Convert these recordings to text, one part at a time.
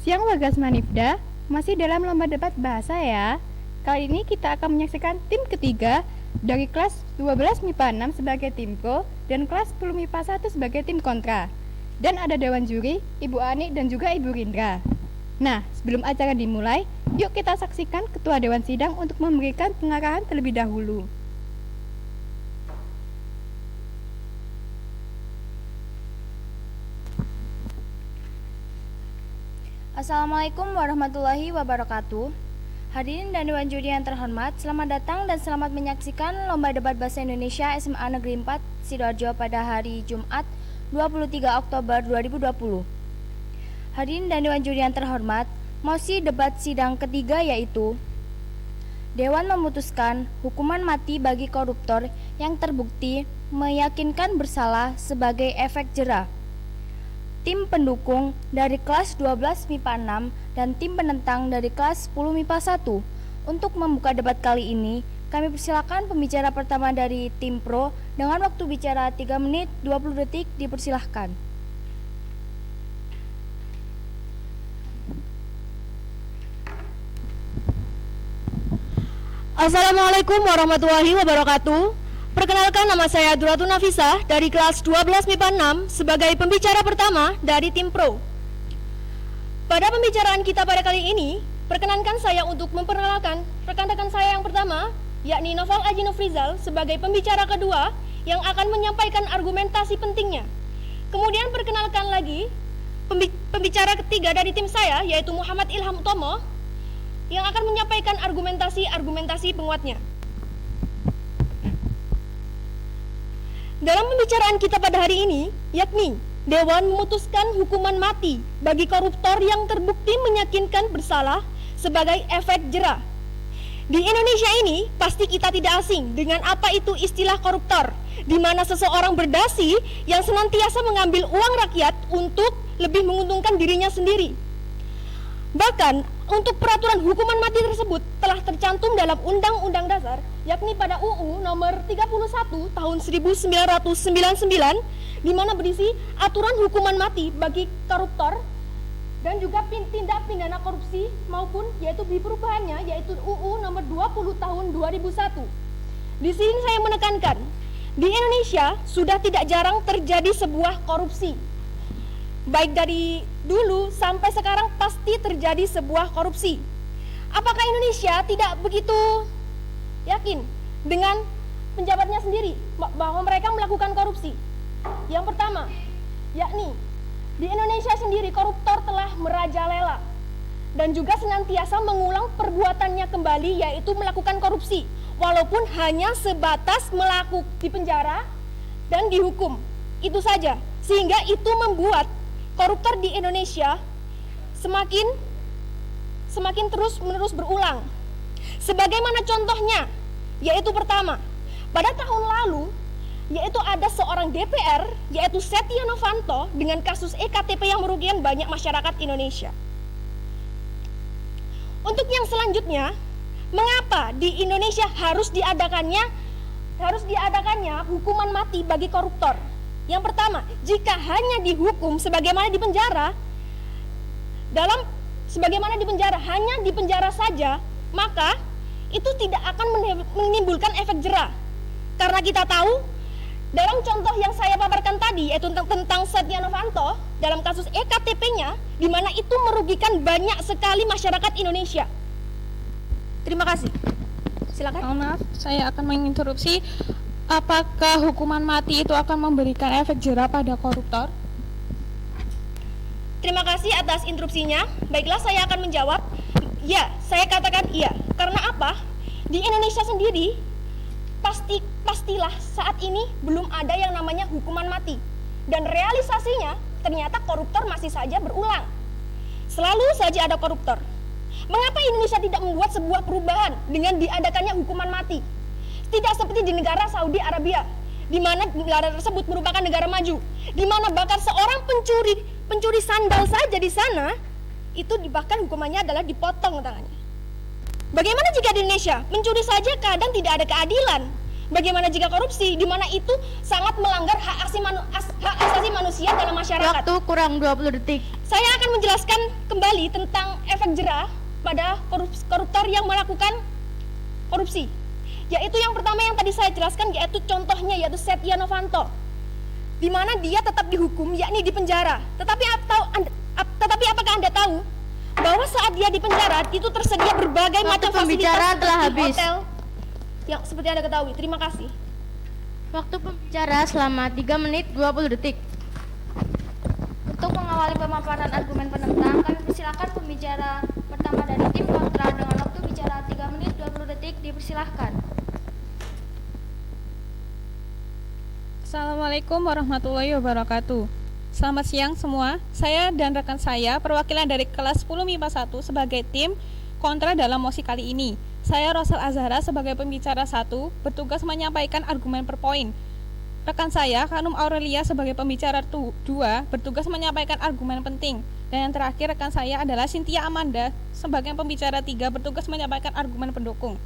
Siang Wagas Manifda, masih dalam lomba debat bahasa ya. Kali ini kita akan menyaksikan tim ketiga dari kelas 12 MIPA 6 sebagai tim pro dan kelas 10 MIPA 1 sebagai tim kontra. Dan ada dewan juri, Ibu Ani dan juga Ibu Rindra. Nah, sebelum acara dimulai, yuk kita saksikan Ketua Dewan Sidang untuk memberikan pengarahan terlebih dahulu. Assalamualaikum warahmatullahi wabarakatuh. Hadirin dan Dewan Juri yang terhormat, selamat datang dan selamat menyaksikan Lomba Debat Bahasa Indonesia SMA Negeri 4 Sidoarjo pada hari Jumat 23 Oktober 2020. Hadirin dan Dewan Juri yang terhormat, mosi debat sidang ketiga yaitu Dewan memutuskan hukuman mati bagi koruptor yang terbukti meyakinkan bersalah sebagai efek jera. Tim pendukung dari kelas 12 MIPA 6 dan tim penentang dari kelas 10 MIPA 1. Untuk membuka debat kali ini, kami persilakan pembicara pertama dari tim pro dengan waktu bicara 3 menit 20 detik, dipersilahkan. Assalamualaikum warahmatullahi wabarakatuh. Perkenalkan, nama saya Duratu Nafisa dari kelas 12 MIPA 6 sebagai pembicara pertama dari tim pro. Pada pembicaraan kita pada kali ini, perkenankan saya untuk memperkenalkan rekan-rekan saya yang pertama, yakni Noval Aji Nofrizal sebagai pembicara kedua yang akan menyampaikan argumentasi pentingnya. Kemudian perkenalkan lagi pembicara ketiga dari tim saya, yaitu Muhammad Ilham Utomo, yang akan menyampaikan argumentasi penguatnya. Dalam pembicaraan kita pada hari ini, yakni Dewan memutuskan hukuman mati bagi koruptor yang terbukti meyakinkan bersalah sebagai efek jera. Di Indonesia ini, pasti kita tidak asing dengan apa itu istilah koruptor, di mana seseorang berdasi yang senantiasa mengambil uang rakyat untuk lebih menguntungkan dirinya sendiri. Bahkan, untuk peraturan hukuman mati tersebut telah tercantum dalam Undang-Undang Dasar, yakni pada UU nomor 31 tahun 1999, di mana berisi aturan hukuman mati bagi koruptor dan juga tindak pidana korupsi maupun yaitu di perubahannya, yaitu UU nomor 20 tahun 2001. Di sini saya menekankan, di Indonesia sudah tidak jarang terjadi sebuah korupsi. Baik dari dulu sampai sekarang pasti terjadi sebuah korupsi. Apakah Indonesia tidak begitu yakin dengan penjabatnya sendiri bahwa mereka melakukan korupsi? Yang pertama, yakni di Indonesia sendiri koruptor telah merajalela dan juga senantiasa mengulang perbuatannya kembali, yaitu melakukan korupsi, walaupun hanya sebatas di penjara dan dihukum. Itu saja, sehingga itu membuat koruptor di Indonesia semakin terus-menerus berulang. Sebagaimana contohnya, yaitu pertama, pada tahun lalu, yaitu ada seorang DPR, yaitu Setia Novanto dengan kasus EKTP yang merugikan banyak masyarakat Indonesia. Untuk yang selanjutnya, mengapa di Indonesia harus diadakannya hukuman mati bagi koruptor? Yang pertama, jika hanya dihukum sebagaimana di penjara, hanya di penjara saja, maka itu tidak akan menimbulkan efek jera. Karena kita tahu, dalam contoh yang saya paparkan tadi, yaitu tentang Setia Novanto, dalam kasus EKTP-nya, di mana itu merugikan banyak sekali masyarakat Indonesia. Terima kasih. Silakan. Mohon maaf, saya akan menginterupsi. Apakah hukuman mati itu akan memberikan efek jera pada koruptor? Terima kasih atas interupsinya. Baiklah, saya akan menjawab. Ya, saya katakan iya. Karena apa? Di Indonesia sendiri, pastilah saat ini belum ada yang namanya hukuman mati. Dan realisasinya, ternyata koruptor masih saja berulang. Selalu saja ada koruptor. Mengapa Indonesia tidak membuat sebuah perubahan dengan diadakannya hukuman mati? Tidak seperti di negara Saudi Arabia, di mana negara tersebut merupakan negara maju, di mana bahkan seorang pencuri sandal saja di sana itu bahkan hukumannya adalah dipotong tangannya. Bagaimana jika di Indonesia mencuri saja kadang tidak ada keadilan? Bagaimana jika korupsi, di mana itu sangat melanggar hak asasi manusia dalam masyarakat? Waktu kurang 20 detik. Saya akan menjelaskan kembali tentang efek jera pada koruptor yang melakukan korupsi. Yaitu yang pertama yang tadi saya jelaskan, yaitu contohnya yaitu Setia Novanto, di mana dia tetap dihukum, yakni di penjara. Tetapi apakah Anda tahu bahwa saat dia di penjara itu tersedia berbagai Waktu macam pembicara fasilitas telah seperti habis. hotel yang seperti Anda ketahui. Terima kasih. Waktu pembicara selama 3 menit 20 detik. Untuk mengawali pemaparan argumen penentang, kami persilakan pembicara pertama dari tim kontra dengan waktu bicara 3 menit 20 detik. Dipersilahkan. Assalamualaikum warahmatullahi wabarakatuh. Selamat siang semua. Saya dan rekan saya perwakilan dari kelas 10 MIPA 1 sebagai tim kontra dalam mosi kali ini. Saya Rosal Azhara sebagai pembicara 1 bertugas menyampaikan argumen per poin. Rekan saya Hanum Aurelia sebagai pembicara 2 bertugas menyampaikan argumen penting. Dan yang terakhir rekan saya adalah Cynthia Amanda sebagai pembicara 3 bertugas menyampaikan argumen pendukung.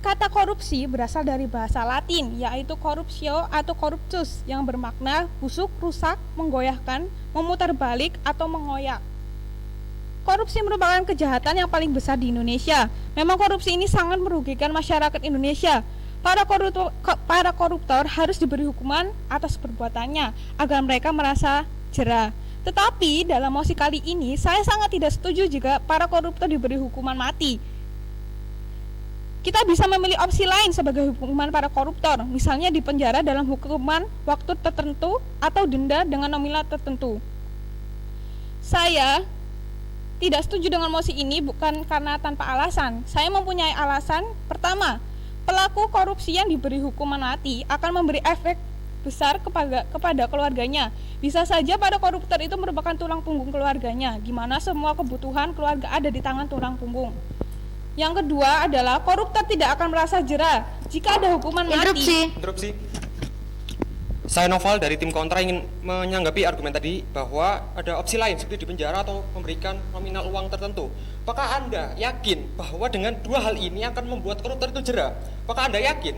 Kata korupsi berasal dari bahasa Latin, yaitu corruptio atau corruptus, yang bermakna busuk, rusak, menggoyahkan, memutar balik, atau mengoyak. Korupsi merupakan kejahatan yang paling besar di Indonesia. Memang korupsi ini sangat merugikan masyarakat Indonesia. Para koruptor harus diberi hukuman atas perbuatannya agar mereka merasa jera. Tetapi dalam mosi kali ini saya sangat tidak setuju jika para koruptor diberi hukuman mati. Kita bisa memilih opsi lain sebagai hukuman para koruptor, misalnya dipenjara dalam hukuman waktu tertentu atau denda dengan nominal tertentu. Saya tidak setuju dengan mosi ini bukan karena tanpa alasan. Saya mempunyai alasan. Pertama, pelaku korupsi yang diberi hukuman mati akan memberi efek besar kepada keluarganya. Bisa saja para koruptor itu merupakan tulang punggung keluarganya, gimana semua kebutuhan keluarga ada di tangan tulang punggung. Yang kedua adalah koruptor tidak akan merasa jera jika ada hukuman mati. Interupsi. Saya Noval dari tim kontra ingin menanggapi argumen tadi bahwa ada opsi lain seperti dipenjara atau memberikan nominal uang tertentu. Apakah Anda yakin bahwa dengan dua hal ini akan membuat koruptor itu jera? Apakah Anda yakin?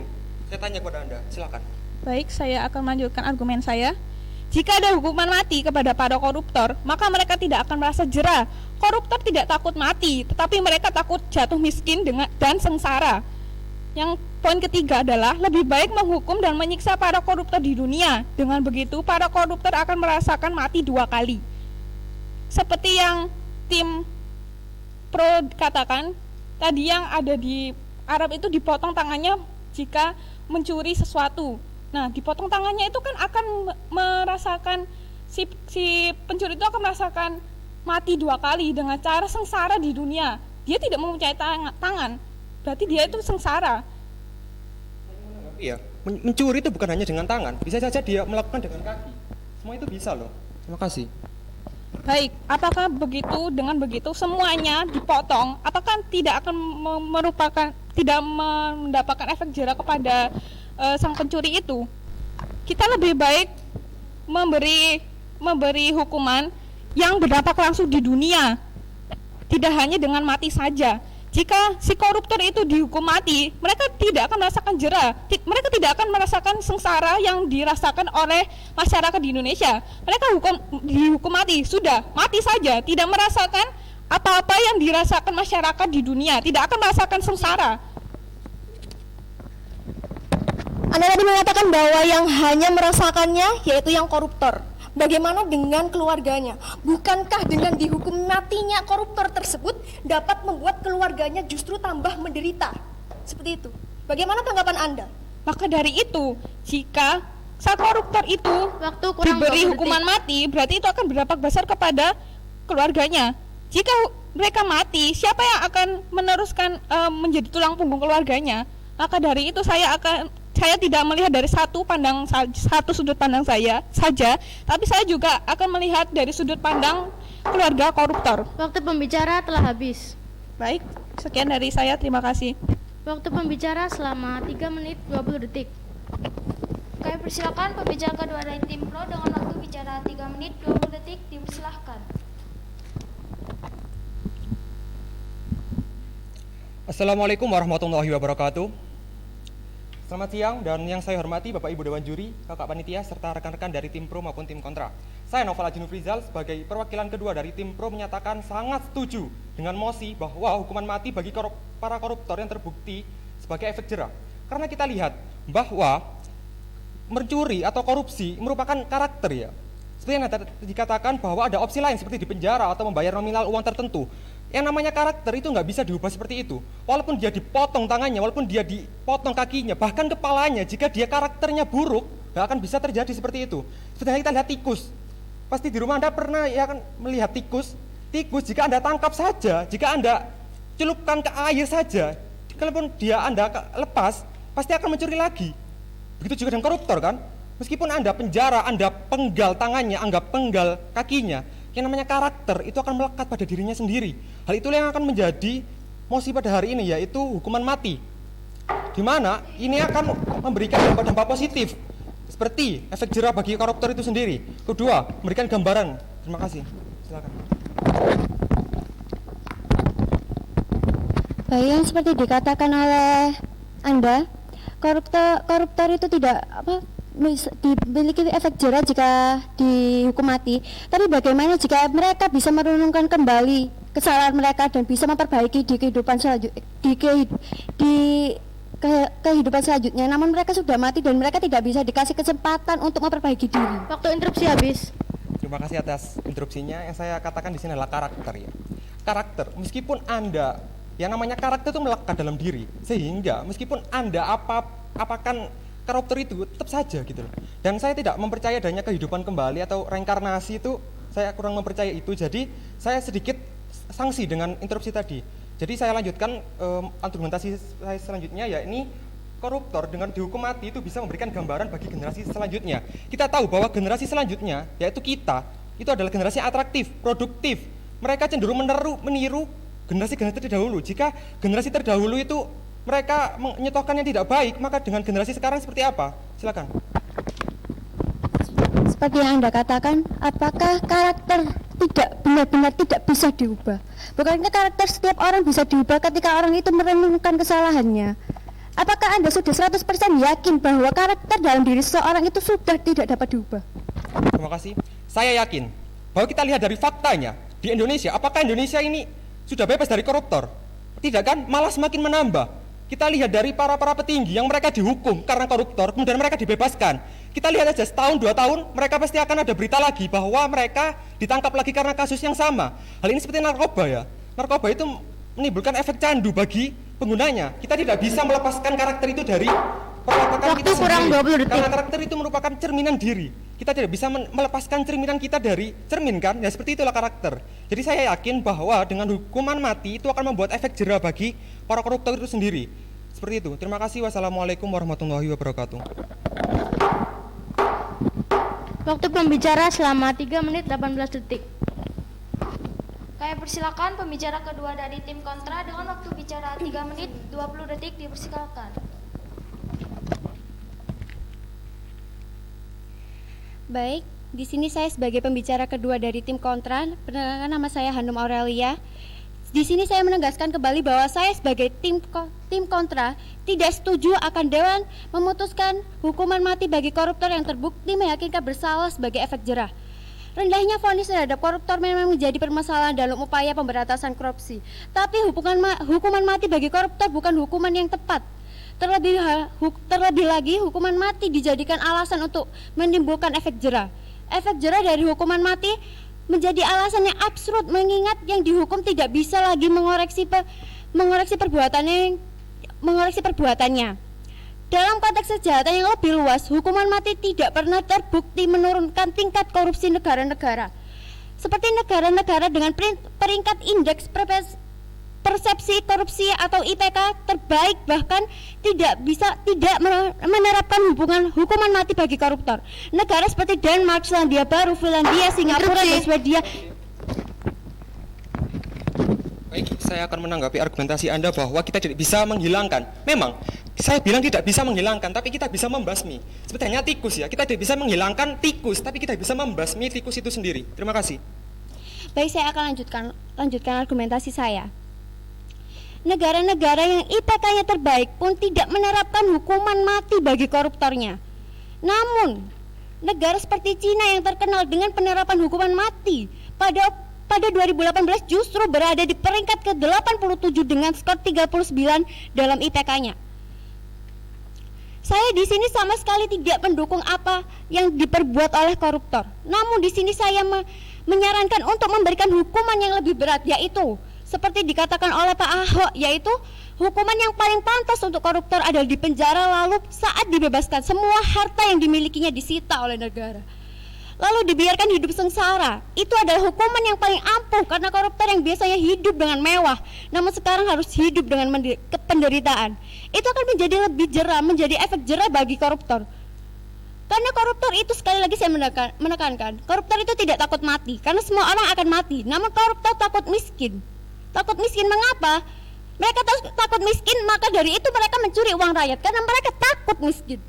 Saya tanya kepada Anda, silakan. Baik, saya akan melanjutkan argumen saya. Jika ada hukuman mati kepada para koruptor, maka mereka tidak akan merasa jera. Koruptor tidak takut mati, tetapi mereka takut jatuh miskin dan sengsara. Yang poin ketiga adalah lebih baik menghukum dan menyiksa para koruptor di dunia. Dengan begitu, para koruptor akan merasakan mati 2 kali. Seperti yang tim pro katakan, tadi yang ada di Arab itu dipotong tangannya jika mencuri sesuatu. Nah, dipotong tangannya itu kan akan merasakan si pencuri itu akan merasakan mati 2 kali dengan cara sengsara di dunia. Dia tidak mempunyai tangan, berarti dia itu sengsara. Iya, mencuri itu bukan hanya dengan tangan, bisa saja dia melakukan dengan kaki. Semua itu bisa loh. Terima kasih. Baik, apakah begitu dengan begitu semuanya dipotong? Apakah tidak akan tidak mendapatkan efek jera kepada sang pencuri itu? Kita lebih baik memberi hukuman yang berdampak langsung di dunia, tidak hanya dengan mati saja. Jika si koruptor itu dihukum mati, mereka tidak akan merasakan jera, mereka tidak akan merasakan sengsara yang dirasakan oleh masyarakat di Indonesia. Mereka dihukum mati, sudah mati saja, tidak merasakan apa-apa yang dirasakan masyarakat di dunia, tidak akan merasakan sengsara. Anda tadi mengatakan bahwa yang hanya merasakannya yaitu yang koruptor. Bagaimana dengan keluarganya? Bukankah dengan dihukum matinya koruptor tersebut dapat membuat keluarganya justru tambah menderita? Seperti itu. Bagaimana tanggapan Anda? Maka dari itu, jika sang koruptor itu diberi hukuman mati, berarti itu akan berdampak besar kepada keluarganya. Jika mereka mati, siapa yang akan meneruskan menjadi tulang punggung keluarganya? Maka dari itu saya tidak melihat dari satu sudut pandang saya saja, tapi saya juga akan melihat dari sudut pandang keluarga koruptor. Waktu pembicara telah habis. Baik, sekian dari saya, terima kasih. Waktu pembicara selama 3 menit 20 detik. Kami persilakan pembicara kedua dari tim pro dengan waktu bicara 3 menit 20 detik. Dipersilahkan. Assalamualaikum warahmatullahi wabarakatuh. Selamat siang dan yang saya hormati Bapak Ibu Dewan Juri, Kakak Panitia, serta rekan-rekan dari tim pro maupun tim kontra. Saya Noval Ajin Nufrizal sebagai perwakilan kedua dari tim pro menyatakan sangat setuju dengan mosi bahwa hukuman mati bagi para koruptor yang terbukti sebagai efek jerah. Karena kita lihat bahwa mencuri atau korupsi merupakan karakter ya. Seperti yang dikatakan bahwa ada opsi lain seperti dipenjara atau membayar nominal uang tertentu. Yang namanya karakter itu nggak bisa diubah seperti itu. Walaupun dia dipotong tangannya, walaupun dia dipotong kakinya, bahkan kepalanya, jika dia karakternya buruk, nggak akan bisa terjadi seperti itu. Seperti kita lihat tikus. Pasti di rumah Anda pernah ya kan melihat tikus. Tikus jika Anda tangkap saja, jika Anda celupkan ke air saja, kalaupun dia Anda lepas, pasti akan mencuri lagi. Begitu juga dengan koruptor kan. Meskipun Anda penjara, Anda penggal tangannya, Anda penggal kakinya, yang namanya karakter itu akan melekat pada dirinya sendiri. Hal itulah yang akan menjadi mosi pada hari ini, yaitu hukuman mati, di mana ini akan memberikan dampak-dampak positif seperti efek jerah bagi koruptor itu sendiri. Kedua, memberikan gambaran. Terima kasih. Silakan. Baik, yang seperti dikatakan oleh Anda, koruptor itu tidak dimiliki efek jerah jika dihukum mati. Tapi bagaimana jika mereka bisa merenungkan kembali kesalahan mereka dan bisa memperbaiki di kehidupan kehidupan selanjutnya, namun mereka sudah mati dan mereka tidak bisa dikasih kesempatan untuk memperbaiki diri. Waktu interupsi habis. Terima kasih atas interupsinya. Yang saya katakan di sini adalah karakter ya. Karakter, meskipun Anda yang namanya karakter itu melekat dalam diri, sehingga meskipun Anda apakan koruptor itu tetap saja gitu loh. Dan saya tidak mempercaya adanya kehidupan kembali atau reinkarnasi itu, saya kurang mempercaya itu. Jadi saya sedikit sanksi dengan interupsi tadi. Jadi saya lanjutkan argumentasi saya selanjutnya, yakni koruptor dengan dihukum mati itu bisa memberikan gambaran bagi generasi selanjutnya. Kita tahu bahwa generasi selanjutnya, yaitu kita, itu adalah generasi atraktif, produktif. Mereka cenderung meniru generasi-generasi terdahulu. Jika generasi terdahulu itu mereka menyetokan yang tidak baik, maka dengan generasi sekarang seperti apa? Silakan. Seperti yang Anda katakan, apakah karakter tidak benar-benar tidak bisa diubah? Bukankah karakter setiap orang bisa diubah ketika orang itu merenungkan kesalahannya? Apakah Anda sudah 100% yakin bahwa karakter dalam diri seseorang itu sudah tidak dapat diubah? Terima kasih. Saya yakin bahwa kita lihat dari faktanya di Indonesia, apakah Indonesia ini sudah bebas dari koruptor? Tidak kan? Malah semakin menambah. Kita lihat dari para petinggi yang mereka dihukum karena koruptor, kemudian mereka dibebaskan. Kita lihat aja setahun 2 tahun, mereka pasti akan ada berita lagi bahwa mereka ditangkap lagi karena kasus yang sama. Hal ini seperti narkoba ya. Narkoba itu menimbulkan efek candu bagi penggunanya. Kita tidak bisa melepaskan karakter itu dari perwatakan kita sendiri. Karena karakter itu merupakan cerminan diri. Kita tidak bisa melepaskan cerminan kita dari cermin kan? Ya seperti itulah karakter. Jadi saya yakin bahwa dengan hukuman mati itu akan membuat efek jerah bagi para koruptor itu sendiri. Seperti itu. Terima kasih. Wassalamualaikum warahmatullahi wabarakatuh. Waktu pembicara selama 3 menit 18 detik. Kami persilakan pembicara kedua dari tim kontra dengan waktu bicara 3 menit 20 detik dipersilakan. Baik, di sini saya sebagai pembicara kedua dari tim kontra. Perkenalkan, nama saya Hanum Aurelia. Di sini saya menegaskan kembali bahwa saya sebagai tim kontra tidak setuju akan Dewan memutuskan hukuman mati bagi koruptor yang terbukti meyakinkan bersalah sebagai efek jerah. Rendahnya vonis terhadap koruptor memang menjadi permasalahan dalam upaya pemberantasan korupsi. Tapi hukuman mati bagi koruptor bukan hukuman yang tepat. Terlebih lagi hukuman mati dijadikan alasan untuk menimbulkan efek jerah. Efek jerah dari hukuman mati menjadi alasan yang absurd mengingat yang dihukum tidak bisa lagi mengoreksi perbuatannya. Dalam konteks kejahatan yang lebih luas, hukuman mati tidak pernah terbukti menurunkan tingkat korupsi negara-negara. Seperti negara-negara dengan peringkat indeks persepsi korupsi atau IPK terbaik bahkan tidak menerapkan hukuman mati bagi koruptor. Negara seperti Denmark, Selandia Baru, Finlandia, Singapura, dan Swedia. Baik, saya akan menanggapi argumentasi Anda bahwa kita tidak bisa menghilangkan. Memang, saya bilang tidak bisa menghilangkan, tapi kita bisa membasmi. Seperti hanya tikus ya, kita tidak bisa menghilangkan tikus, tapi kita bisa membasmi tikus itu sendiri. Terima kasih. Baik, saya akan lanjutkan argumentasi saya. Negara-negara yang IPK-nya terbaik pun tidak menerapkan hukuman mati bagi koruptornya. Namun negara seperti Cina yang terkenal dengan penerapan hukuman mati pada 2018 justru berada di peringkat ke-87 dengan skor 39 dalam IPK-nya. Saya di sini sama sekali tidak mendukung apa yang diperbuat oleh koruptor. Namun di sini saya menyarankan untuk memberikan hukuman yang lebih berat, yaitu seperti dikatakan oleh Pak Ahok, yaitu hukuman yang paling pantas untuk koruptor adalah di penjara, lalu saat dibebaskan semua harta yang dimilikinya disita oleh negara, lalu dibiarkan hidup sengsara. Itu adalah hukuman yang paling ampuh karena koruptor yang biasanya hidup dengan mewah namun sekarang harus hidup dengan penderitaan. Itu akan menjadi lebih jera, menjadi efek jera bagi koruptor. Karena koruptor itu, sekali lagi saya menekankan, koruptor itu tidak takut mati karena semua orang akan mati. Namun koruptor takut miskin. Takut miskin mengapa? Mereka takut miskin, maka dari itu mereka mencuri uang rakyat karena mereka takut miskin.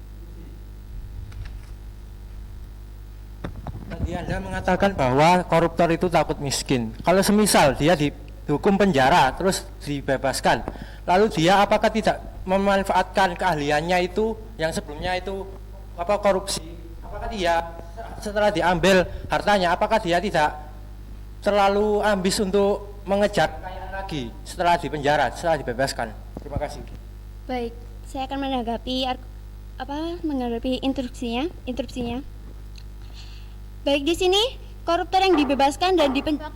Tadi Anda mengatakan bahwa koruptor itu takut miskin. Kalau semisal dia dihukum penjara terus dibebaskan, lalu dia apakah tidak memanfaatkan keahliannya itu yang sebelumnya itu korupsi? Apakah dia setelah diambil hartanya, apakah dia tidak terlalu ambis untuk mengejar kekayaan lagi setelah dipenjara, setelah dibebaskan? Terima kasih. Baik, saya akan menanggapi interupsinya. Baik, di sini koruptor yang dibebaskan dan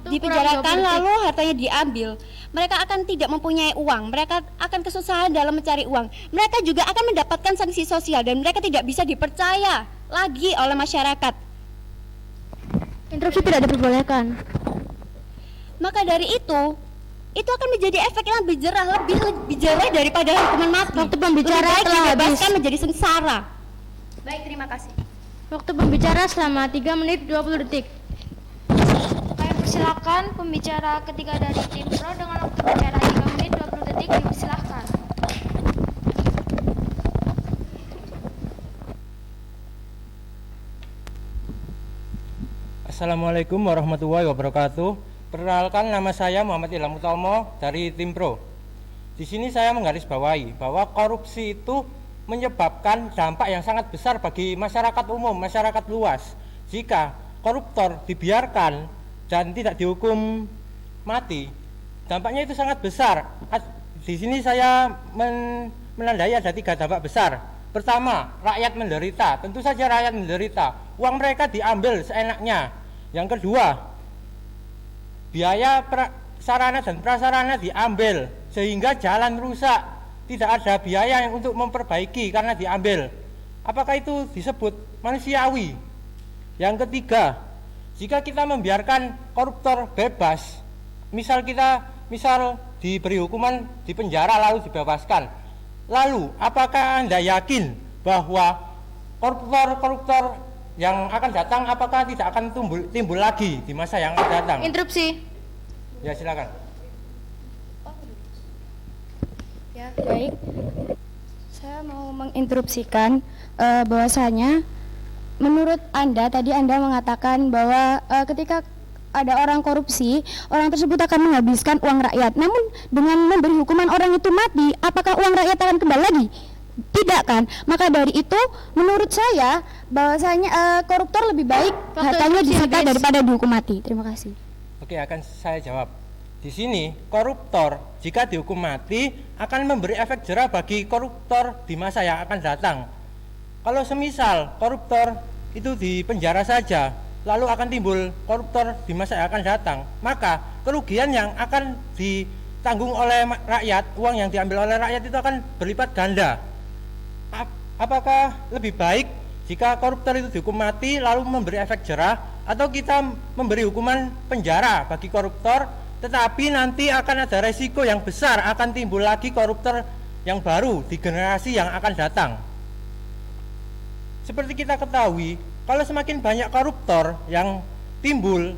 dipenjarakan lalu hartanya diambil, mereka akan tidak mempunyai uang, mereka akan kesusahan dalam mencari uang, mereka juga akan mendapatkan sanksi sosial dan mereka tidak bisa dipercaya lagi oleh masyarakat. Interupsi tidak diperbolehkan. Maka dari itu akan menjadi efek yang lebih jerah daripada hukuman mati. Waktu pembicara lebih baik telah dibebaskan habis. menjadi sengsara. Baik, terima kasih. Waktu pembicara selama 3 menit 20 detik. Kami persilakan pembicara ketiga dari tim Pro dengan waktu bicara 3 menit 20 detik, dipersilakan. Assalamualaikum warahmatullahi wabarakatuh. Perkenalkan, nama saya Muhammad Ilham Utomo dari tim Pro. Di sini saya menggarisbawahi bahwa korupsi itu menyebabkan dampak yang sangat besar bagi masyarakat umum, masyarakat luas. Jika koruptor dibiarkan dan tidak dihukum mati, dampaknya itu sangat besar. Di sini saya menandai ada 3 dampak besar. Pertama, rakyat menderita. Tentu saja rakyat menderita. Uang mereka diambil seenaknya. Yang kedua, biaya sarana dan prasarana diambil sehingga jalan rusak. Tidak ada biaya yang untuk memperbaiki karena diambil. Apakah itu disebut manusiawi? Yang ketiga, jika kita membiarkan koruptor bebas, misal diberi hukuman di penjara lalu dibebaskan, lalu apakah Anda yakin bahwa koruptor yang akan datang apakah tidak akan timbul lagi di masa yang akan datang? Interupsi. Ya, silakan. Ya, baik. Saya mau menginterupsikan bahwasanya menurut Anda tadi Anda mengatakan bahwa ketika ada orang korupsi, orang tersebut akan menghabiskan uang rakyat. Namun dengan memberi hukuman orang itu mati, apakah uang rakyat akan kembali lagi? Tidak kan? Maka dari itu menurut saya bahwasanya koruptor lebih baik hartanya disita daripada dihukum mati. Terima kasih. Oke, akan saya jawab. Di sini koruptor jika dihukum mati akan memberi efek jera bagi koruptor di masa yang akan datang. Kalau semisal koruptor itu di penjara saja, lalu akan timbul koruptor di masa yang akan datang, maka kerugian yang akan ditanggung oleh rakyat, uang yang diambil oleh rakyat itu akan berlipat ganda. Apakah lebih baik jika koruptor itu dihukum mati lalu memberi efek jera, atau kita memberi hukuman penjara bagi koruptor, tetapi nanti akan ada resiko yang besar, akan timbul lagi koruptor yang baru di generasi yang akan datang. Seperti kita ketahui, kalau semakin banyak koruptor yang timbul,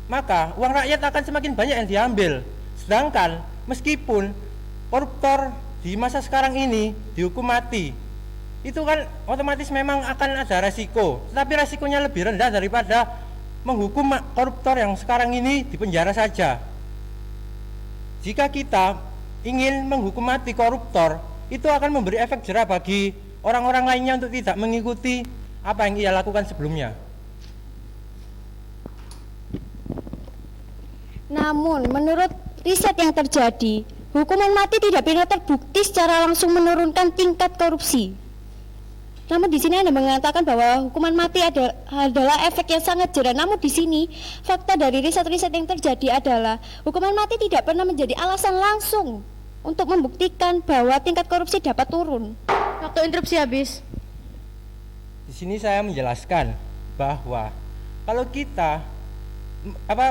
maka uang rakyat akan semakin banyak yang diambil. Sedangkan meskipun koruptor di masa sekarang ini dihukum mati, itu kan otomatis memang akan ada resiko, tetapi resikonya lebih rendah daripada menghukum koruptor yang sekarang ini di penjara saja. Jika kita ingin menghukum mati koruptor, itu akan memberi efek jera bagi orang-orang lainnya untuk tidak mengikuti apa yang ia lakukan sebelumnya. Namun, menurut riset yang terjadi, hukuman mati tidak pernah terbukti secara langsung menurunkan tingkat korupsi. Namun di sini Anda mengatakan bahwa hukuman mati adalah efek yang sangat jerah. Namun di sini fakta dari riset-riset yang terjadi adalah hukuman mati tidak pernah menjadi alasan langsung untuk membuktikan bahwa tingkat korupsi dapat turun. Waktu interupsi habis. Di sini saya menjelaskan bahwa kalau kita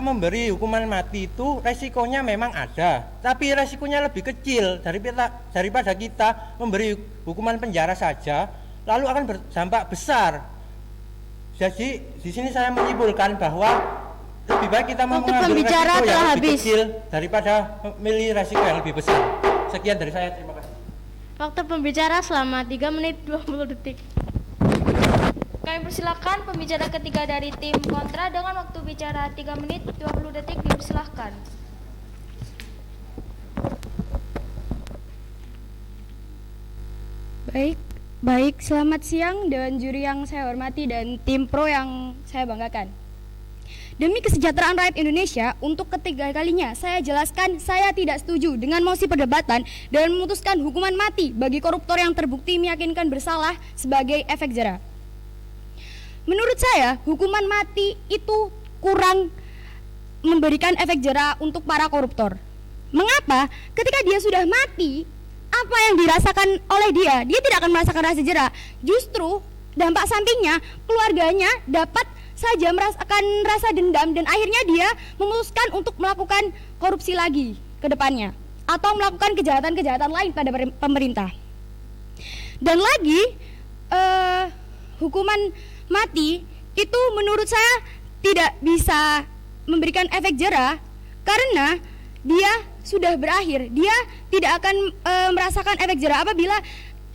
memberi hukuman mati itu resikonya memang ada, tapi resikonya lebih kecil daripada kita memberi hukuman penjara saja, lalu akan berdampak besar. Jadi di sini saya menyimpulkan bahwa lebih baik kita mengambil resiko yang lebih kecil daripada memilih resiko yang lebih besar. Sekian dari saya, terima kasih. Waktu pembicara selama 3 menit 20 detik. Kami persilakan pembicara ketiga dari tim kontra dengan waktu bicara 3 menit 20 detik, dipersilahkan. Baik, selamat siang Dewan Juri yang saya hormati dan tim pro yang saya banggakan. Demi kesejahteraan rakyat Indonesia, untuk ketiga kalinya saya jelaskan saya tidak setuju dengan mosi perdebatan dan memutuskan hukuman mati bagi koruptor yang terbukti meyakinkan bersalah sebagai efek jera. Menurut saya, hukuman mati itu kurang memberikan efek jera untuk para koruptor. Mengapa? Ketika dia sudah mati, apa yang dirasakan oleh dia tidak akan merasakan rasa jera. Justru dampak sampingnya, keluarganya dapat saja merasakan rasa dendam dan akhirnya dia memutuskan untuk melakukan korupsi lagi ke depannya atau melakukan kejahatan-kejahatan lain pada pemerintah. Dan lagi, hukuman mati itu menurut saya tidak bisa memberikan efek jera karena dia sudah berakhir. Dia tidak akan merasakan efek jera apabila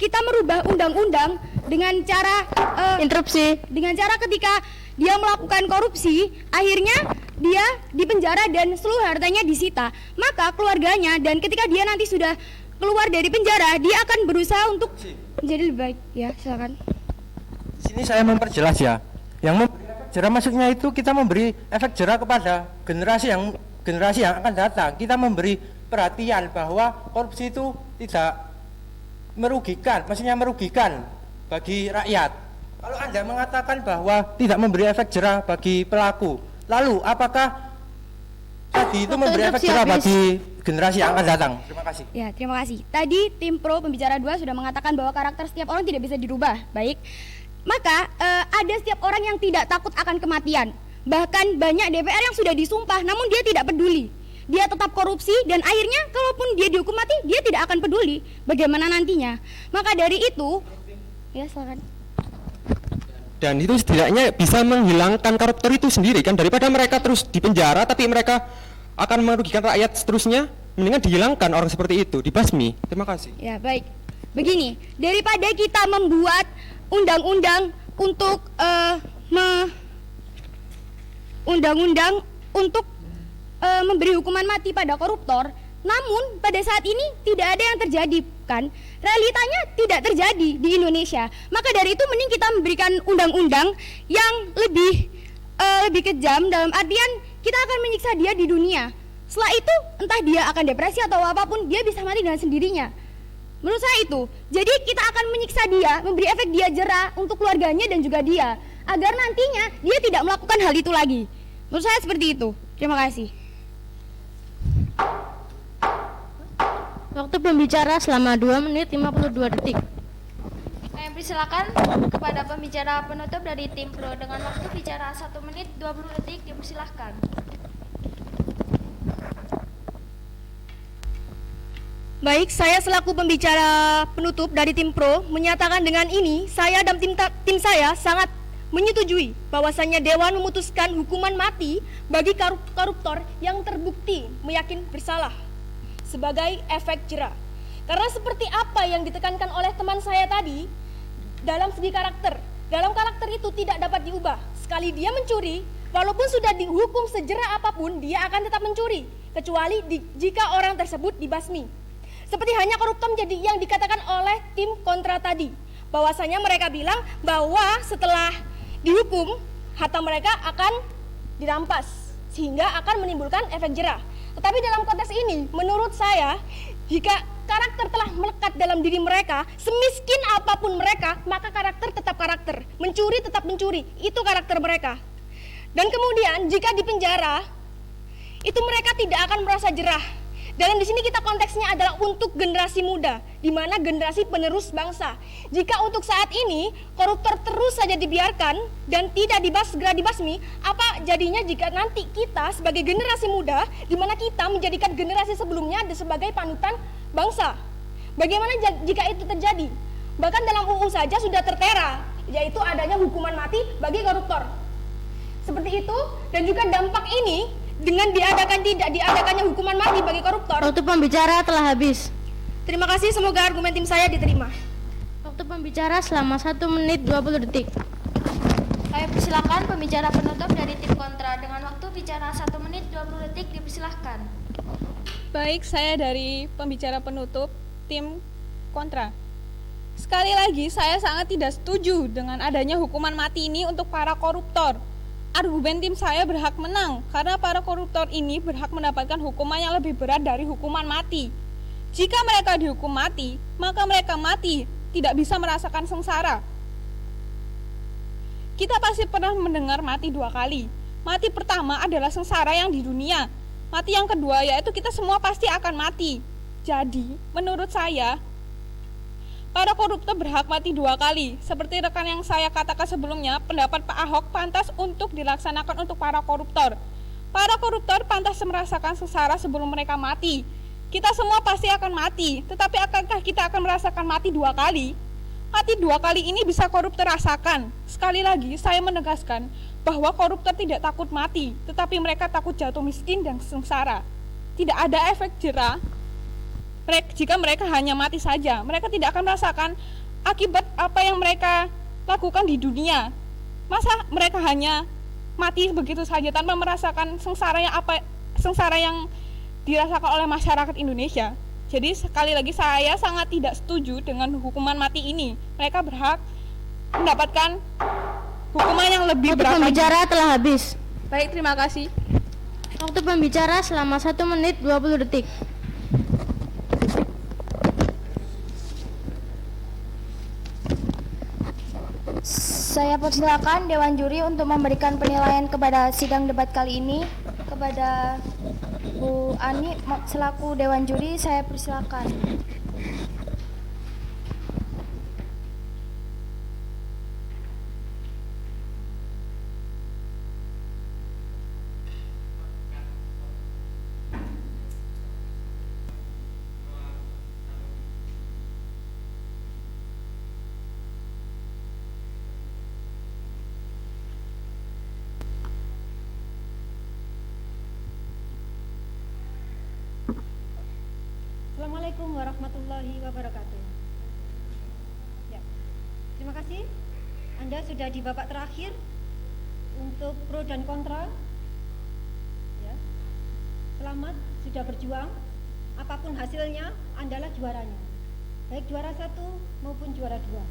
kita merubah undang-undang dengan cara dengan cara ketika dia melakukan korupsi, akhirnya dia dipenjara dan seluruh hartanya disita. Maka keluarganya dan ketika dia nanti sudah keluar dari penjara, dia akan berusaha untuk menjadi lebih baik. Ya, silakan. Di sini saya memperjelas ya. Yang memberi efek jera maksudnya itu kita memberi efek jera kepada generasi yang akan datang. Kita memberi perhatian bahwa korupsi itu tidak merugikan, maksudnya merugikan bagi rakyat. Kalau Anda mengatakan bahwa tidak memberi efek jera bagi pelaku, lalu apakah tadi itu memberi efek jera bagi generasi yang akan datang? Terima kasih. Ya, terima kasih. Tadi tim pro pembicara 2 sudah mengatakan bahwa karakter setiap orang tidak bisa dirubah. Baik. Maka ada setiap orang yang tidak takut akan kematian. Bahkan banyak DPR yang sudah disumpah namun dia tidak peduli. Dia tetap korupsi dan akhirnya kalaupun dia dihukum mati, dia tidak akan peduli bagaimana nantinya. Maka dari itu, ya silakan. Dan itu setidaknya bisa menghilangkan koruptor itu sendiri kan, daripada mereka terus dipenjara tapi mereka akan merugikan rakyat seterusnya. Mendingan dihilangkan orang seperti itu, dibasmi. Terima kasih. Ya, baik. Begini, daripada kita membuat undang-undang untuk memberi hukuman mati pada koruptor, namun pada saat ini tidak ada yang terjadi kan, realitanya tidak terjadi di Indonesia. Maka dari itu mending kita memberikan undang-undang yang lebih kejam, dalam artian kita akan menyiksa dia di dunia. Setelah itu entah dia akan depresi atau apapun, dia bisa mati dengan sendirinya. Menurut saya itu, jadi kita akan menyiksa dia, memberi efek dia jera untuk keluarganya dan juga dia, agar nantinya dia tidak melakukan hal itu lagi. Menurut saya seperti itu. Terima kasih. Waktu pembicara selama 2 menit 52 detik. Kami persilakan kepada pembicara penutup dari tim pro dengan waktu bicara 1 menit 20 detik, dipersilahkan. Baik, saya selaku pembicara penutup dari tim pro menyatakan dengan ini saya dan tim saya sangat menyetujui bahwasannya Dewan memutuskan hukuman mati bagi koruptor yang terbukti meyakinkan bersalah sebagai efek jera. Karena seperti apa yang ditekankan oleh teman saya tadi, dalam segi karakter, dalam karakter itu tidak dapat diubah. Sekali dia mencuri, walaupun sudah dihukum sejera apapun, dia akan tetap mencuri, kecuali jika orang tersebut dibasmi. Seperti hanya koruptor menjadi yang dikatakan oleh tim kontra tadi. Bahwasanya mereka bilang bahwa setelah dihukum, harta mereka akan dirampas sehingga akan menimbulkan efek jerah. Tetapi dalam konteks ini, menurut saya, jika karakter telah melekat dalam diri mereka, semiskin apapun mereka, maka karakter tetap karakter, mencuri tetap mencuri, itu karakter mereka. Dan kemudian jika di penjara, itu mereka tidak akan merasa jerah. Dalam di sini kita konteksnya adalah untuk generasi muda, di mana generasi penerus bangsa. Jika untuk saat ini koruptor terus saja dibiarkan dan tidak segera dibasmi, apa jadinya jika nanti kita sebagai generasi muda, di mana kita menjadikan generasi sebelumnya sebagai panutan bangsa? Bagaimana jika itu terjadi? Bahkan dalam UU saja sudah tertera, yaitu adanya hukuman mati bagi koruptor. Seperti itu, dan juga dampak ini dengan tidak diadakannya hukuman mati bagi koruptor. Waktu pembicara telah habis. Terima kasih, semoga argumen tim saya diterima. Waktu pembicara selama 1 menit 20 detik. Saya persilakan pembicara penutup dari tim kontra dengan waktu bicara 1 menit 20 detik, dipersilahkan. Baik, saya dari pembicara penutup tim kontra. Sekali lagi, saya sangat tidak setuju dengan adanya hukuman mati ini untuk para koruptor. Argumen tim saya berhak menang karena para koruptor ini berhak mendapatkan hukuman yang lebih berat dari hukuman mati. Jika mereka dihukum mati, maka mereka mati, tidak bisa merasakan sengsara. Kita pasti pernah mendengar mati 2 kali. Mati pertama adalah sengsara yang di dunia. Mati yang kedua yaitu kita semua pasti akan mati. Jadi, menurut saya, para koruptor berhak mati 2 kali. Seperti rekan yang saya katakan sebelumnya, pendapat Pak Ahok pantas untuk dilaksanakan untuk para koruptor. Para koruptor pantas merasakan sengsara sebelum mereka mati. Kita semua pasti akan mati, tetapi akankah kita akan merasakan mati 2 kali? Mati 2 kali ini bisa koruptor rasakan. Sekali lagi, saya menegaskan bahwa koruptor tidak takut mati, tetapi mereka takut jatuh miskin dan sengsara. Tidak ada efek jerah jika mereka hanya mati saja. Mereka tidak akan merasakan akibat apa yang mereka lakukan di dunia. Masa mereka hanya mati begitu saja tanpa merasakan sengsara yang dirasakan oleh masyarakat Indonesia. Jadi sekali lagi saya sangat tidak setuju dengan hukuman mati ini. Mereka berhak mendapatkan hukuman yang lebih berat. Waktu pembicara telah habis. Baik, terima kasih. Waktu pembicara selama 1 menit 20 detik. Saya persilakan Dewan Juri untuk memberikan penilaian kepada sidang debat kali ini. Kepada Bu Ani selaku Dewan Juri, saya persilakan. Assalamualaikum warahmatullahi wabarakatuh. Ya, terima kasih. Anda sudah di babak terakhir untuk pro dan kontra. Ya, selamat, sudah berjuang. Apapun hasilnya, Andalah juaranya. Baik juara 1 maupun juara 2.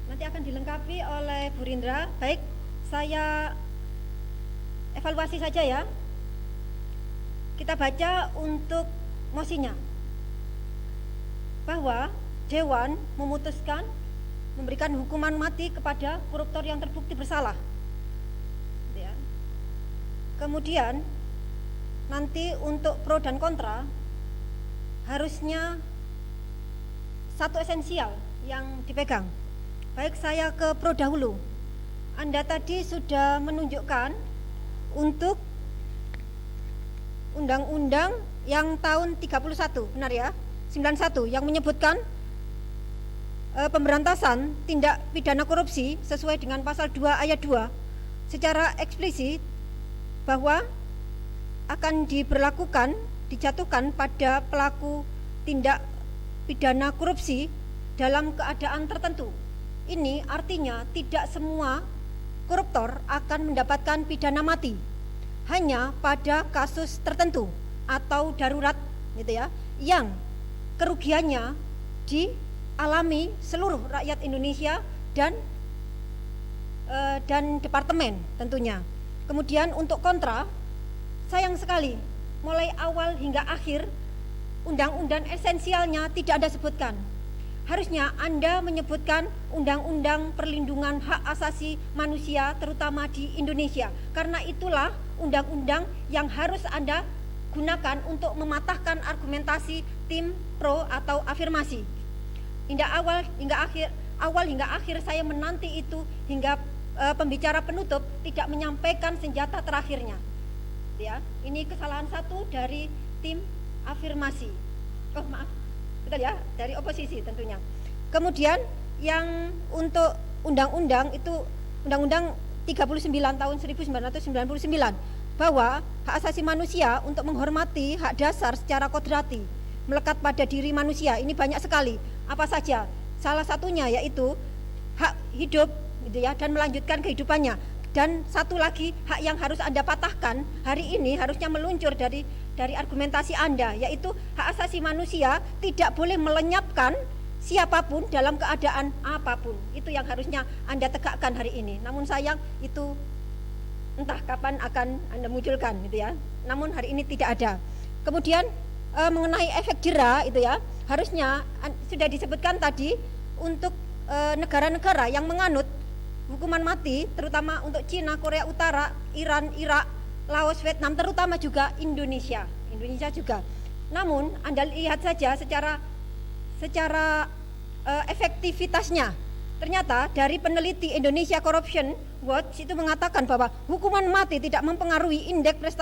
Nanti akan dilengkapi oleh Bu Rindra. Baik, saya evaluasi saja ya. Kita baca untuk mosinya, bahwa Dewan memutuskan memberikan hukuman mati kepada koruptor yang terbukti bersalah. Ya. Kemudian nanti untuk pro dan kontra harusnya satu esensial yang dipegang. Baik, saya ke pro dahulu. Anda tadi sudah menunjukkan untuk undang-undang yang tahun 31, benar ya? 91 yang menyebutkan pemberantasan tindak pidana korupsi sesuai dengan pasal 2 ayat 2 secara eksplisit bahwa akan dijatuhkan pada pelaku tindak pidana korupsi dalam keadaan tertentu. Ini artinya tidak semua koruptor akan mendapatkan pidana mati hanya pada kasus tertentu atau darurat gitu ya, yang kerugiannya dialami seluruh rakyat Indonesia dan departemen tentunya. Kemudian untuk kontra, sayang sekali mulai awal hingga akhir undang-undang esensialnya tidak Anda sebutkan. Harusnya Anda menyebutkan undang-undang perlindungan hak asasi manusia terutama di Indonesia, karena itulah undang-undang yang harus Anda gunakan untuk mematahkan argumentasi tim pro atau afirmasi. Awal hingga akhir saya menanti itu hingga pembicara penutup tidak menyampaikan senjata terakhirnya. Ya, ini kesalahan satu dari tim afirmasi. Oh maaf, betul ya, dari oposisi tentunya. Kemudian yang untuk undang-undang itu Undang-Undang 39 tahun 1999 bahwa hak asasi manusia untuk menghormati hak dasar secara kodrati melekat pada diri manusia. Ini banyak sekali. Apa saja? Salah satunya yaitu hak hidup gitu ya, dan melanjutkan kehidupannya. Dan satu lagi hak yang harus Anda patahkan hari ini harusnya meluncur dari argumentasi Anda, yaitu hak asasi manusia tidak boleh melenyapkan siapapun dalam keadaan apapun. Itu yang harusnya Anda tegakkan hari ini. Namun sayang itu entah kapan akan Anda munculkan gitu ya. Namun hari ini tidak ada. Kemudian mengenai efek jera itu ya, harusnya sudah disebutkan tadi untuk negara-negara yang menganut hukuman mati, terutama untuk Cina, Korea Utara, Iran, Irak, Laos, Vietnam, terutama juga Indonesia juga. Namun Anda lihat saja secara efektivitasnya. Ternyata dari peneliti Indonesia Corruption Watch itu mengatakan bahwa hukuman mati tidak mempengaruhi indeks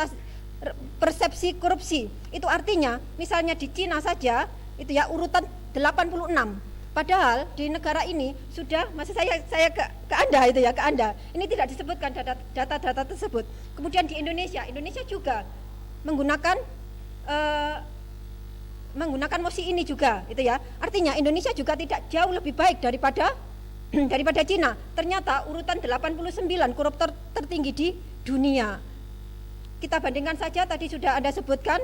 persepsi korupsi. Itu artinya misalnya di Cina saja itu ya urutan 86. Padahal di negara ini sudah, maksud saya ke Anda itu ya, ke Anda. Ini tidak disebutkan data-data tersebut. Kemudian di Indonesia juga menggunakan mosi ini juga itu ya. Artinya Indonesia juga tidak jauh lebih baik daripada Cina. Ternyata urutan 89 koruptor tertinggi di dunia. Kita bandingkan saja, tadi sudah Anda sebutkan,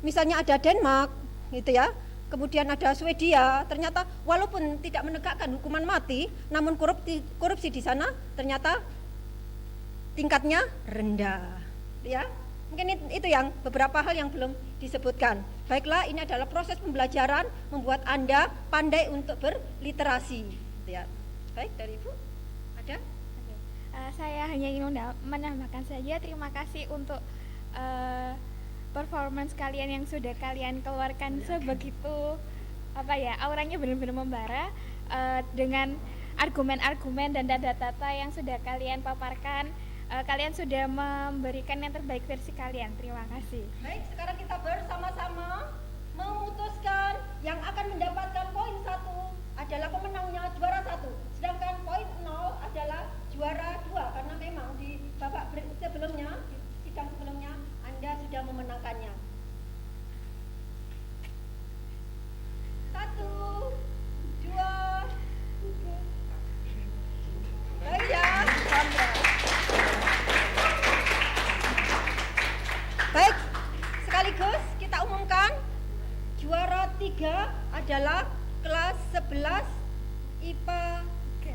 misalnya ada Denmark gitu ya. Kemudian ada Swedia, ternyata walaupun tidak menegakkan hukuman mati, namun korupsi di sana ternyata tingkatnya rendah. Ya, mungkin itu yang beberapa hal yang belum disebutkan. Baiklah, ini adalah proses pembelajaran membuat Anda pandai untuk berliterasi. Ya, baik dari Ibu, ada? Saya hanya ingin menambahkan saja, terima kasih untuk performance kalian yang sudah kalian keluarkan sebegitu auranya benar-benar membara dengan argumen-argumen dan data-data yang sudah kalian paparkan. Kalian sudah memberikan yang terbaik versi kalian. Terima kasih. Baik, sekarang kita bersama-sama memutuskan yang akan mendapatkan poin 1 adalah pemenangnya juara 1, sedangkan poin 0 adalah juara 2, karena memang di babak sebelumnya, di sidang sebelumnya Anda sudah memenangkannya. 1, 2, 3. Baik ya, baik, sekaligus kita umumkan juara 3 adalah kelas 11 IPA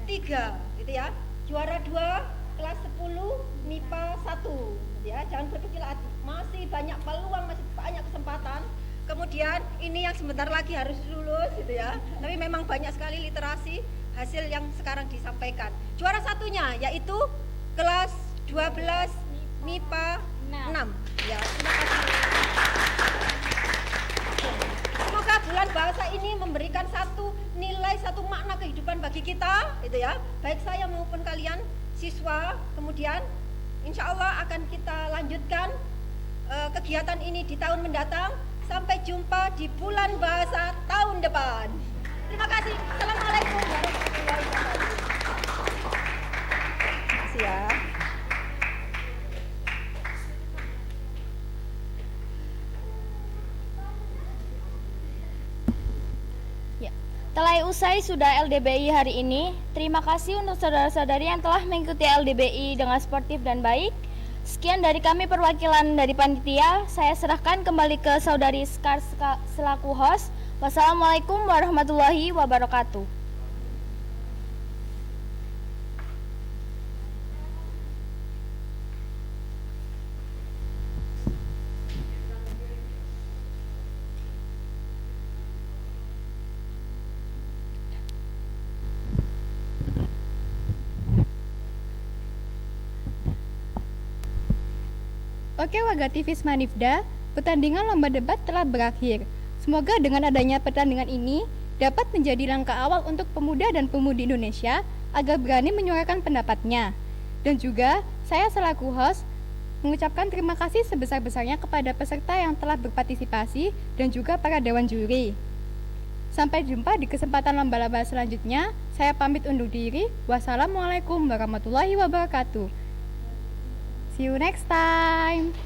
3 gitu ya. Juara 2 kelas 10 MIPA 1 gitu ya. Jangan berkecil hati, masih banyak peluang, masih banyak kesempatan. Kemudian ini yang sebentar lagi harus lulus gitu ya. Tapi memang banyak sekali literasi hasil yang sekarang disampaikan. Juara satunya yaitu kelas 12 MIPA 6. Ya, terima kasih. Semoga bulan bahasa ini memberikan satu nilai, satu makna kehidupan bagi kita, itu ya. Baik saya maupun kalian siswa. Kemudian insya Allah akan kita lanjutkan kegiatan ini di tahun mendatang. Sampai jumpa di bulan bahasa tahun depan. Terima kasih. Assalamualaikum warahmatullahi wabarakatuh. Terima kasih ya. Telah usai sudah LDBI hari ini. Terima kasih untuk saudara-saudari yang telah mengikuti LDBI dengan sportif dan baik. Sekian dari kami perwakilan dari panitia. Saya serahkan kembali ke saudari Skar selaku host. Wassalamualaikum warahmatullahi wabarakatuh. Oke warga TV Manifda, pertandingan lomba debat telah berakhir. Semoga dengan adanya pertandingan ini dapat menjadi langkah awal untuk pemuda dan pemudi Indonesia agar berani menyuarakan pendapatnya. Dan juga saya selaku host mengucapkan terima kasih sebesar-besarnya kepada peserta yang telah berpartisipasi dan juga para dewan juri. Sampai jumpa di kesempatan lomba-lomba selanjutnya. Saya pamit undur diri. Wassalamualaikum warahmatullahi wabarakatuh. See you next time.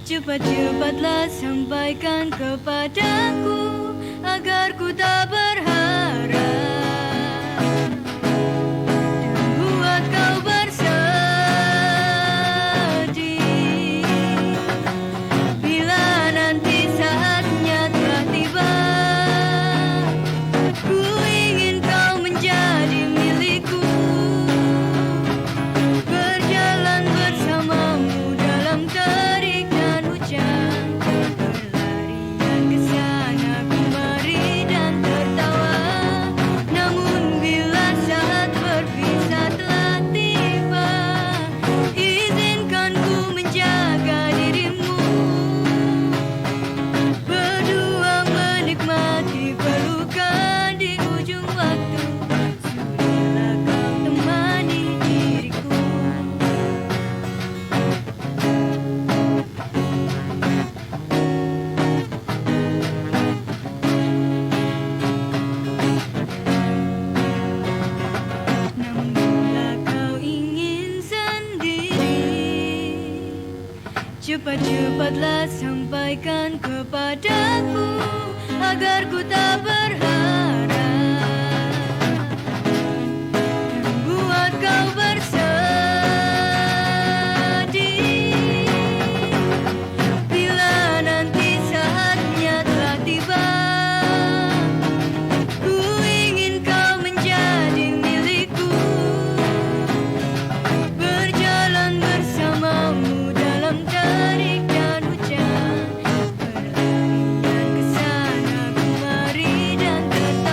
Cepat-cepatlah sampaikan kepadaku agar ku tak berharap dan buat kau bersedih bila nanti saatnya telah tiba. Ku ingin kau menjadi milikku, berjalan bersamamu dalam terik dan hujan, berlarian ke sana kemari dan tertawa. Namun bila saat berpisah telah tiba, izinkan ku menjaga dirimu, berdua menikmati pelukan di ujung waktu. Sudahlah kau temani diriku. Namun bila kau ingin sendiri, cepat-cepatlah sampaikan kepadaku agar ku tak berharap dan buat kau bersedih bila nanti saatnya telah tiba. Ku ingin kau menjadi milikku, berjalan bersamamu dalam terik dan hujan, berlarian ke sana kemari dan tertawa.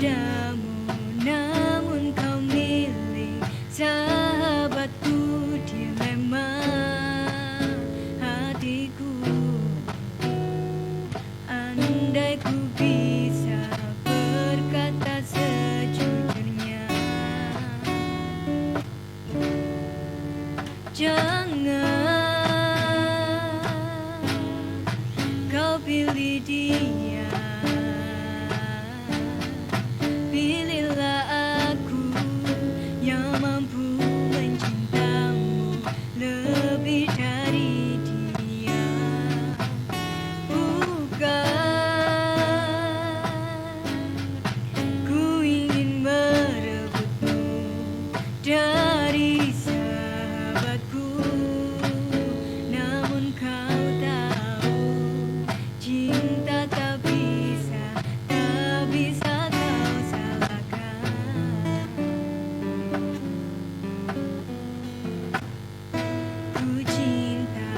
padamu, namun kau milih sahabatku, dilema hatiku. Andai ku bisa berkata sejujurnya, jangan kau pilih dia, pilihlah aku yang mampu mencintamu lebih dari dia. Bukan ku ingin merebutmu dari sahabatku, namun kau tahu cinta tak bisa kau salahkan. Ku cinta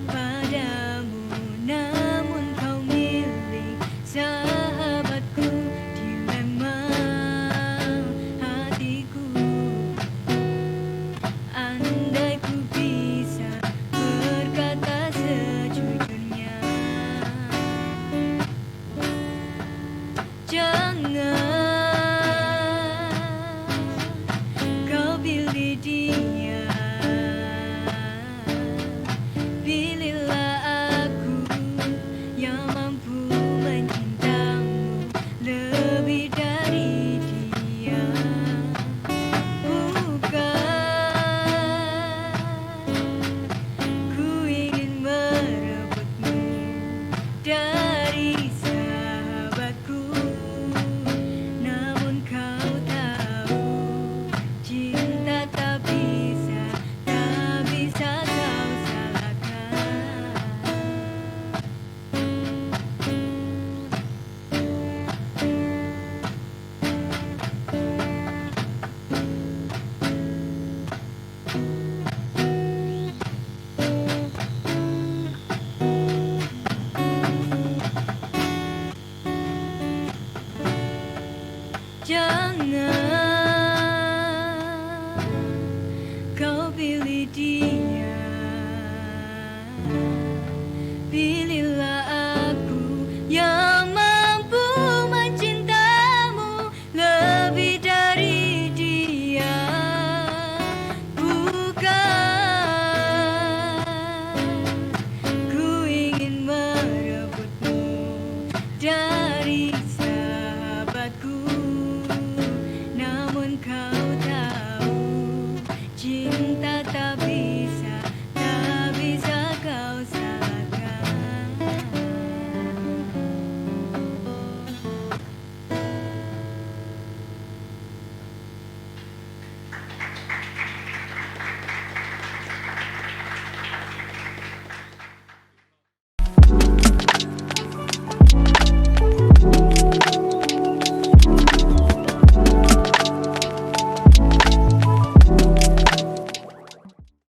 padamu, namun kau milih sahabatku, dilema hatiku. Andai ku bisa berkata sejujurnya, jangan kau pilih dia, pilihlah aku yang mampu mencintamu lebih dari dia. Bukan ku ingin merebutmu dari sahabatku, namun kau tahu cinta tak bisa kau salahkan. Jangan kau pilih dia, pilihlah aku yang mampu mencintamu lebih dari dia. Bukan ku ingin merebutmu dari